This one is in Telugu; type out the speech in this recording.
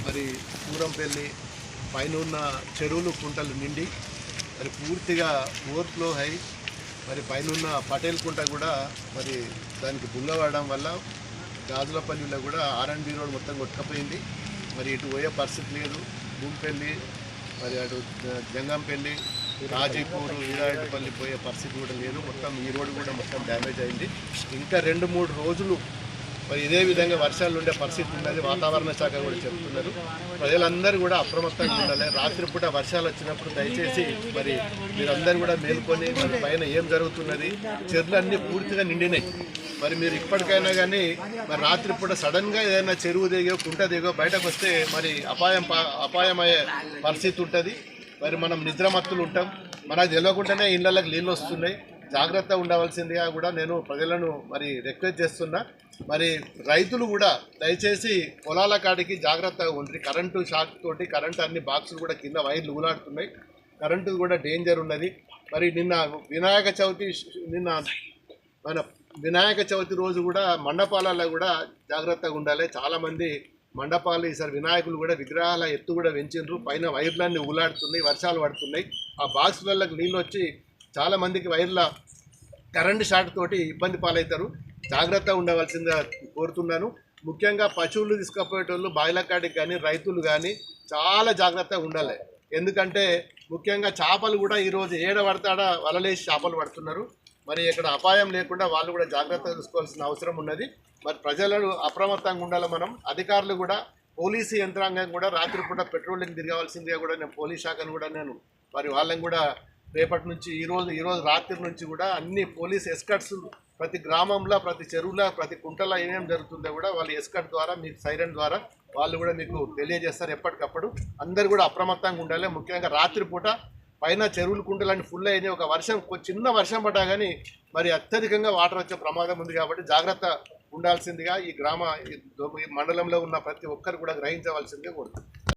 మరి పూరంపల్లి పైన ఉన్న చెరువులు కుంటలు నిండి మరి పూర్తిగా ఓవర్ఫ్లో అయి మరి పైన పటేల్ కుంట కూడా మరి దానికి బుల్లవడం వల్ల గాజులపల్లిలో కూడా R&B రోడ్ మొత్తం కొట్టుకపోయింది. మరి ఇటు పోయే పరిస్థితి లేదు. భూంపల్లి మరి అటు జంగంపల్లి రాజీపూరు వీరారెడ్డిపల్లి పోయే పరిస్థితి కూడా లేదు. మొత్తం ఈ రోడ్డు కూడా మొత్తం డ్యామేజ్ అయింది. ఇంకా 2-3 రోజులు మరి ఇదే విధంగా వర్షాలు ఉండే పరిస్థితి ఉన్నది. వాతావరణ శాఖ కూడా చెప్తున్నారు. ప్రజలందరూ కూడా అప్రమత్తంగా ఉండాలి. రాత్రిపూట వర్షాలు వచ్చినప్పుడు దయచేసి మరి మీరందరూ కూడా మేల్కొని మరి పైన ఏం జరుగుతున్నది, చెరువులు అన్నీ పూర్తిగా నిండినాయి. మరి మీరు ఇప్పటికైనా కానీ మరి రాత్రిపూట సడన్గా ఏదైనా చెరువు దిగో కుంట దిగో బయటకు వస్తే మరి అపాయమయ్యే పరిస్థితి ఉంటుంది. మరి మనం నిద్రమత్తులు ఉంటాం. మనకు తెలియకుండానే ఇళ్ళకి నీళ్ళు వస్తున్నాయి. జాగ్రత్త ఉండవలసిందిగా కూడా నేను ప్రజలను మరి రిక్వెస్ట్ చేస్తున్నా. మరి రైతులు కూడా దయచేసి పొలాల కాడికి జాగ్రత్తగా ఉండి. కరెంటు షాక్ తోటి కరెంటు అన్ని బాక్సులు కూడా కింద వైర్లు ఊలాడుతున్నాయి. కరెంటు కూడా డేంజర్ ఉన్నది. మరి నిన్న వినాయక చవితి రోజు కూడా మండపాలలో కూడా జాగ్రత్తగా ఉండాలి. చాలామంది మండపాలు ఈసారి వినాయకులు కూడా విగ్రహాల ఎత్తు కూడా పెంచిండ్రు. పైన వైర్లన్నీ ఊలాడుతున్నాయి, వర్షాలు పడుతున్నాయి. ఆ బాక్సులకు నీళ్ళు వచ్చి చాలామందికి వైర్ల కరెంటు షాక్ తోటి ఇబ్బంది పాలవుతారు. జాగ్రత్త ఉండవలసిందిగా కోరుతున్నాను. ముఖ్యంగా పశువులు తీసుకుపోయేటోళ్ళు బాయిల కాడికి కానీ రైతులు కానీ చాలా జాగ్రత్తగా ఉండాలి. ఎందుకంటే ముఖ్యంగా చేపలు కూడా ఈరోజు ఏడ పడతాడా వలలేసి చేపలు పడుతున్నారు. మరి ఇక్కడ అపాయం లేకుండా వాళ్ళు కూడా జాగ్రత్తగా చూసుకోవాల్సిన అవసరం ఉన్నది. మరి ప్రజలను అప్రమత్తంగా ఉండాలి. మనం అధికారులు కూడా పోలీసు యంత్రాంగం కూడా రాత్రిపూట పెట్రోలింగ్ తిరగవలసిందిగా కూడా నేను పోలీస్ శాఖను కూడా నేను మరి వాళ్ళని కూడా రేపటి నుంచి ఈరోజు రాత్రి నుంచి కూడా అన్ని పోలీస్ ఎస్కర్ట్స్ ప్రతి గ్రామంలో ప్రతి చెరువులో ప్రతి కుంటలో ఏమేమి జరుగుతుందో కూడా వాళ్ళు ఎస్కర్ట్ ద్వారా మీకు సైరన్ ద్వారా వాళ్ళు కూడా మీకు తెలియజేస్తారు. ఎప్పటికప్పుడు అందరు కూడా అప్రమత్తంగా ఉండాలి. ముఖ్యంగా రాత్రిపూట పైన చెరువులు కుంటలన్నీ ఫుల్ అయినాయి. ఒక చిన్న వర్షం పడ్డా కానీ మరి అత్యధికంగా వాటర్ వచ్చే ప్రమాదం ఉంది. కాబట్టి జాగ్రత్త ఉండాల్సిందిగా ఈ మండలంలో ఉన్న ప్రతి ఒక్కరు కూడా గ్రహించవలసిందిగా కోరుతున్నాను.